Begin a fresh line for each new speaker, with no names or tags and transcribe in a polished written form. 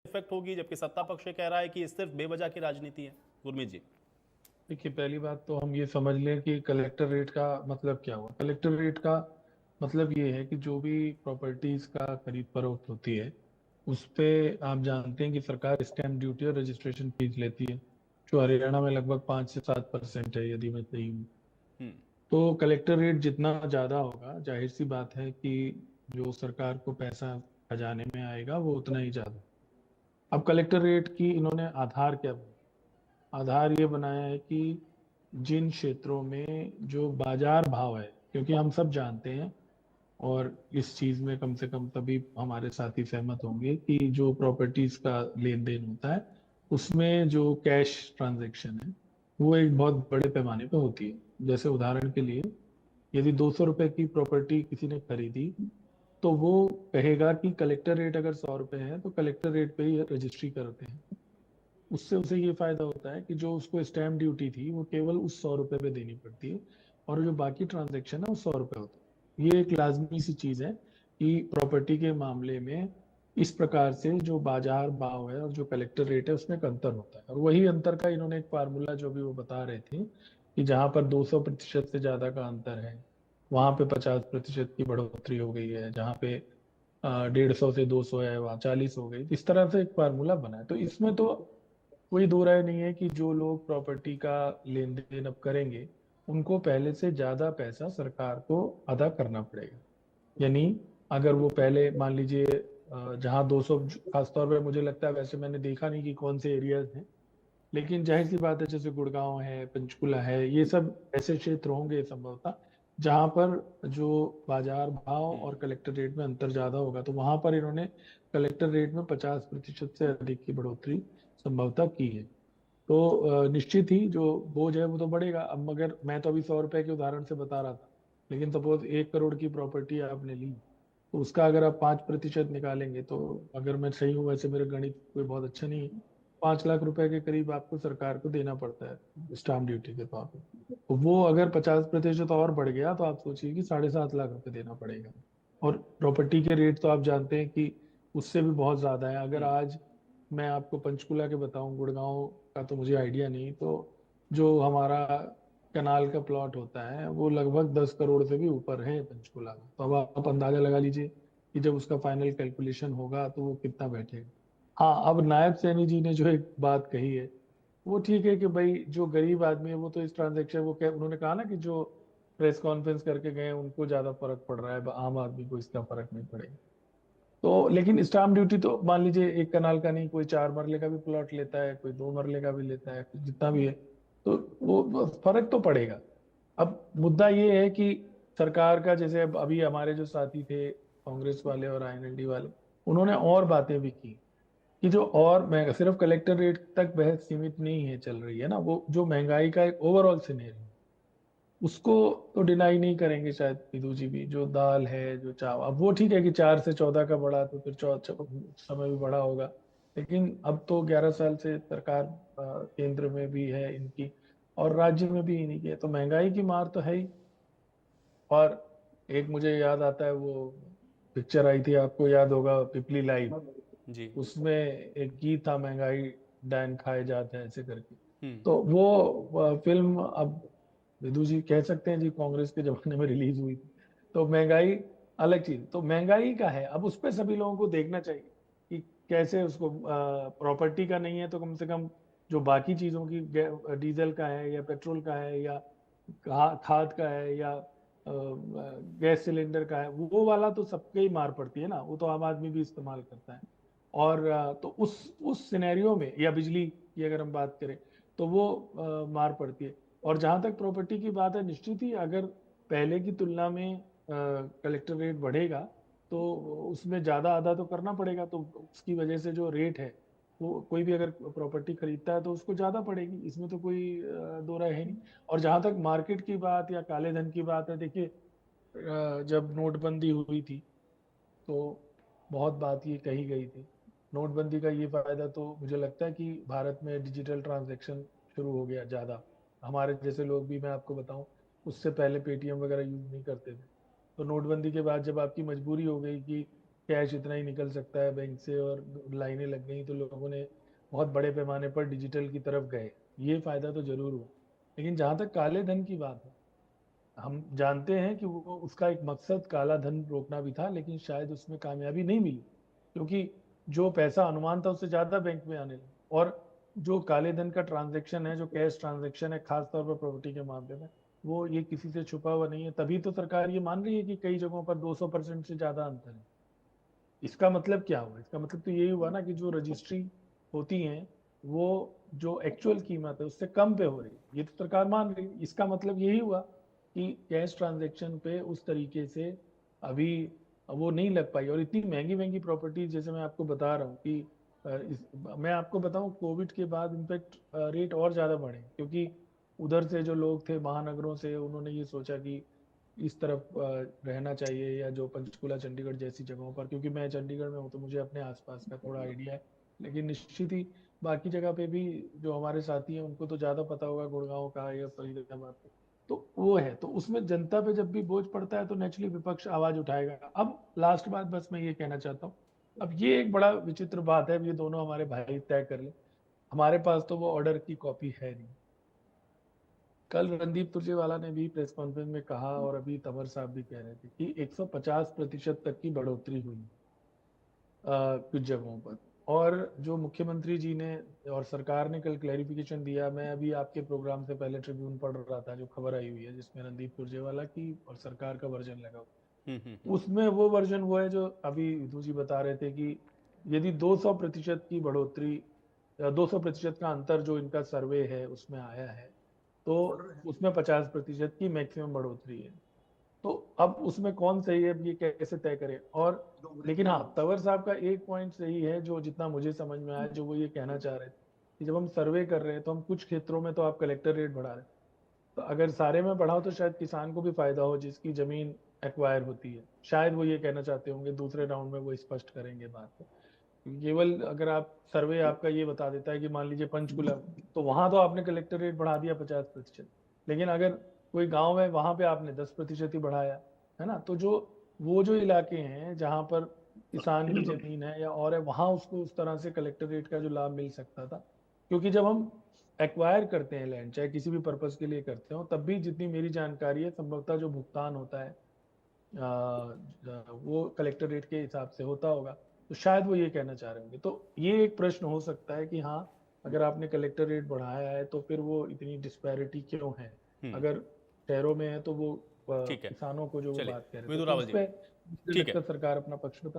Effect होगी, जबकि सत्ता पक्ष कह रहा है कि ये सिर्फ बेवजह की राजनीति है। गुरमीत जी।
देखिए, पहली बात तो हम ये समझ लें कि कलेक्टर रेट का मतलब क्या हुआ। कलेक्टर रेट का मतलब ये है कि जो भी प्रॉपर्टीज का खरीद फरोख्त होती है उस पे आप जानते हैं कि सरकार स्टैंप ड्यूटी और रजिस्ट्रेशन फीस लेती है, जो हरियाणा में लगभग 5 से 7% है, यदि मैं सही हूँ।
हम्म।
तो कलेक्टर रेट जितना ज्यादा होगा, जाहिर सी बात है कि जो सरकार को पैसा खजाने में आएगा वो उतना ही ज्यादा। अब कलेक्टर रेट की इन्होंने आधार क्या बनाया? आधार ये बनाया है कि जिन क्षेत्रों में जो बाजार भाव है, क्योंकि हम सब जानते हैं और इस चीज में कम से कम तभी हमारे साथी सहमत होंगे कि जो प्रॉपर्टीज का लेन देन होता है उसमें जो कैश ट्रांजैक्शन है वो एक बहुत बड़े पैमाने पे होती है। जैसे उदाहरण के लिए, यदि 200 रुपए की प्रॉपर्टी किसी ने खरीदी तो वो कहेगा कि कलेक्टर रेट अगर 100 रुपए है तो कलेक्टर रेट पे ही रजिस्ट्री करते हैं। उससे उसे ये फायदा होता है कि जो उसको स्टैम्प ड्यूटी थी वो केवल उस 100 रुपए पे देनी पड़ती है, और जो बाकी ट्रांजेक्शन है वो 100 रुपए होता है। ये एक लाजमी सी चीज है कि प्रॉपर्टी के मामले में इस प्रकार से जो बाजार भाव है और जो कलेक्टर रेट है उसमें एक अंतर होता है। और वही अंतर का इन्होंने एक फार्मूला जो भी वो बता रहे थे कि जहां पर 200% से ज्यादा का अंतर है वहां पे 50% की बढ़ोतरी हो गई है, जहां पे 150 से 200 है वहां 40 हो गई। इस तरह से एक फार्मूला बना है। तो इसमें तो कोई दो राय नहीं है कि जो लोग प्रॉपर्टी का लेन देन अब करेंगे उनको पहले से ज्यादा पैसा सरकार को अदा करना पड़ेगा। यानी अगर वो पहले मान लीजिए जहां 200, खासतौर पे मुझे लगता है, वैसे मैंने देखा नहीं कि कौन से एरियाज हैं, लेकिन जाहिर सी बात है जैसे गुड़गांव है, पंचकुला है, ये सब ऐसे क्षेत्र होंगे संभवतः जहां पर जो बाजार भाव और
हम्म।
कलेक्टर रेट में अंतर ज्यादा होगा, तो वहां पर इन्होंने कलेक्टर रेट में 50% से अधिक की बढ़ोतरी संभवतः की है। तो निश्चित ही जो बोझ है वो तो बढ़ेगा। अब मगर मैं तो अभी 100 रुपए के उदाहरण से बता रहा था, लेकिन सपोज 1 करोड़ की प्रॉपर्टी आपने ली तो उसका अगर आप 5% निकालेंगे तो, अगर मैं सही हूँ, वैसे मेरे गणित कोई बहुत अच्छा नहीं है, 5 लाख रुपए के करीब आपको सरकार को देना पड़ता है स्टाम्प ड्यूटी के तौर पे। तो वो अगर 50% और बढ़ गया तो आप सोचिए कि 7.5 लाख रुपए देना पड़ेगा। और प्रॉपर्टी के रेट तो आप जानते हैं कि उससे भी बहुत ज्यादा है। अगर
हम्म।
आज मैं आपको पंचकुला के बताऊं, गुड़गांव का तो मुझे आइडिया नहीं, तो जो हमारा कनाल का प्लॉट होता है वो लगभग 10 करोड़ से भी ऊपर है पंचकुला में। तो अब आप अंदाजा लगा लीजिए कि जब उसका फाइनल कैलकुलेशन होगा तो वो कितना बैठेगा। हाँ, अब नायब सैनी जी ने जो एक बात कही है वो ठीक है कि भाई जो गरीब आदमी है वो तो इस ट्रांजेक्शन, वो क्या उन्होंने कहा ना कि जो प्रेस कॉन्फ्रेंस करके गए उनको ज्यादा फर्क पड़ रहा है, आम आदमी को इसका फर्क नहीं पड़ेगा। तो लेकिन स्टाम्प ड्यूटी तो मान लीजिए एक कनाल का नहीं, कोई 4 मरले का भी प्लॉट लेता है, कोई 2 मरले का भी लेता है, जितना भी है, तो वो फर्क तो पड़ेगा। अब मुद्दा ये है कि सरकार का, जैसे अब अभी हमारे जो साथी थे कांग्रेस वाले और आईएनएलडी वाले, उन्होंने और बातें भी की कि जो और महंगा, सिर्फ कलेक्टर रेट तक बहस सीमित नहीं है चल रही है ना, वो जो महंगाई का एक ओवरऑल सिनेरियो उसको तो डिनाई नहीं करेंगे शायद विदु जी भी। जो दाल है, जो चावल, अब वो ठीक है कि 4 से 14 का बढ़ा तो फिर समय भी बढ़ा होगा, लेकिन अब तो 11 साल से सरकार केंद्र में भी है इनकी और राज्य में भी इन्हीं की है, तो महंगाई की मार तो है ही। और एक मुझे याद आता है, वो पिक्चर आई थी, आपको याद होगा, पिपली लाइव,
जी।
उसमें एक गीत था, महंगाई डैन खाए जाते हैं ऐसे करके।
हम्म।
तो वो फिल्म अब विदु जी कह सकते हैं जी कांग्रेस के जमाने में रिलीज हुई थी। तो महंगाई अलग चीज, तो महंगाई का है, अब उस पे सभी लोगों को देखना चाहिए कि कैसे उसको, प्रॉपर्टी का नहीं है तो कम से कम जो बाकी चीजों की, डीजल का है या पेट्रोल का है या खाद का है या गैस सिलेंडर का है, वो वाला तो सबके ही मार पड़ती है ना, वो तो आम आदमी भी इस्तेमाल करता है। और तो उस सिनेरियो में, या बिजली की अगर हम बात करें तो वो मार पड़ती है। और जहां तक प्रॉपर्टी की बात है, निश्चित ही अगर पहले की तुलना में कलेक्टर रेट बढ़ेगा तो उसमें ज्यादा अदा तो करना पड़ेगा, तो उसकी वजह से जो रेट है वो, कोई भी अगर प्रॉपर्टी खरीदता है तो उसको ज्यादा पड़ेगी, इसमें तो कोई दो राय है नहीं। और जहां तक मार्केट की बात या काले धन की बात है, देखिए जब नोटबंदी हुई थी तो बहुत बात ये कही गई थी। नोटबंदी का ये फायदा तो मुझे लगता है कि भारत में डिजिटल ट्रांजैक्शन शुरू हो गया ज्यादा। हमारे जैसे लोग भी, मैं आपको बताऊं, उससे पहले पेटीएम वगैरह यूज नहीं करते थे। तो नोटबंदी के बाद जब आपकी मजबूरी हो गई कि कैश इतना ही निकल सकता है बैंक से और लाइनें लग गई तो लोगों ने बहुत बड़े पैमाने पर डिजिटल की तरफ गए, ये फायदा तो जरूर हुआ। लेकिन जहां तक काले धन की बात है, हम जानते हैं कि वो उसका एक मकसद काला धन रोकना भी था, लेकिन शायद उसमें कामयाबी नहीं मिली, क्योंकि जो पैसा अनुमान था उससे ज्यादा बैंक में आने लगा। और जो काले धन का ट्रांजैक्शन है, जो कैश ट्रांजैक्शन है, खास तौर पर प्रॉपर्टी के मामले में, वो ये किसी से छुपा हुआ नहीं है। तभी तो सरकार ये मान रही है कि कई जगहों पर 200% से ज्यादा अंतर है। इसका मतलब क्या हुआ? इसका मतलब तो यही हुआ ना कि जो रजिस्ट्री होती है वो जो एक्चुअल कीमत है उससे कम पे हो रही है, ये तो सरकार मान रही है। इसका मतलब यही हुआ कि कैश ट्रांजैक्शन पे उस तरीके से अभी वो नहीं लग पाई। और इतनी महंगी महंगी प्रॉपर्टी, जैसे मैं आपको बता रहा हूँ कि मैं आपको बताऊं, कोविड के बाद इनफैक्ट रेट और ज्यादा बढ़े, क्योंकि उधर से जो लोग थे महानगरों से, उन्होंने ये सोचा कि इस तरफ रहना चाहिए, या जो पंचकुला चंडीगढ़ जैसी जगहों पर, क्योंकि मैं चंडीगढ़ में हूँ तो मुझे अपने आसपास का थोड़ा आइडिया है। लेकिन निश्चित ही बाकी जगह पे भी जो हमारे साथी हैं उनको तो ज़्यादा पता होगा, गुड़गांव का या फरीदाबाद का। तो वो है, तो उसमें जनता पे जब भी बोझ पड़ता है तो नेचुरली विपक्ष आवाज उठाएगा। अब लास्ट बात बस मैं ये कहना चाहता हूँ, अब ये एक बड़ा विचित्र बात है, अब ये दोनों हमारे भाई तय कर ले, हमारे पास तो वो ऑर्डर की कॉपी है नहीं। कल रणदीप सुरजेवाला ने भी प्रेस कॉन्फ्रेंस में कहा, और अभी तंवर साहब भी कह रहे थे कि 150% तक की बढ़ोतरी हुई कुछ जगहों पर। और जो मुख्यमंत्री जी ने और सरकार ने कल क्लैरिफिकेशन दिया, मैं अभी आपके प्रोग्राम से पहले ट्रिब्यून पढ़ रहा था जो खबर आई हुई है जिसमें रणदीप सुरजेवाला की और सरकार का वर्जन लगा हुआ। उसमें वो वर्जन वो है जो अभी विधु जी बता रहे थे कि यदि 200% की बढ़ोतरी, 200% का अंतर जो इनका सर्वे है उसमें आया है, तो उसमें 50% की मैक्सिमम बढ़ोतरी है। तो अब उसमें कौन सही है, अब ये कैसे तय करें? और लेकिन हाँ, तंवर साहब का एक पॉइंट सही है जो जितना मुझे समझ में आया, जो वो ये कहना चाह रहे थे कि जब हम सर्वे कर रहे हैं तो हम कुछ क्षेत्रों में तो आप कलेक्टर रेट बढ़ा रहे हैं, तो अगर सारे में बढ़ाओ तो शायद किसान को भी फायदा हो जिसकी जमीन एक्वायर होती है। शायद वो ये कहना चाहते होंगे, दूसरे राउंड में वो स्पष्ट करेंगे बात को। केवल अगर आप सर्वे आपका ये बता देता है कि मान लीजिए पंचकुला, तो वहां तो आपने कलेक्टर रेट बढ़ा दिया 50%, लेकिन अगर कोई गांव है वहां पे आपने 10% ही बढ़ाया, है ना? तो जो वो जो इलाके हैं जहां पर किसान की जमीन है या और है, वहां उसको उस तरह से कलेक्टर रेट का जो लाभ मिल सकता था। क्योंकि जब हम एक्वायर करते हैं लैंड, चाहे किसी भी पर्पज के लिए करते हो, तब भी जितनी मेरी जानकारी है संभवतः जो भुगतान होता है वो कलेक्टर रेट के हिसाब से होता होगा। तो शायद वो ये कहना चाह रहे होंगे। तो ये एक प्रश्न हो सकता है कि हाँ, अगर आपने कलेक्टर रेट बढ़ाया है तो फिर वो इतनी डिस्पैरिटी क्यों है? अगर शहरों में है तो वो
ठीक है,
किसानों को जो वो
चलिए
बात कह रहे थे,
विधु
तो
रावल
उस
जी।
पर मुझे
ठीक
लगता
है,
है सरकार अपना पक्ष बता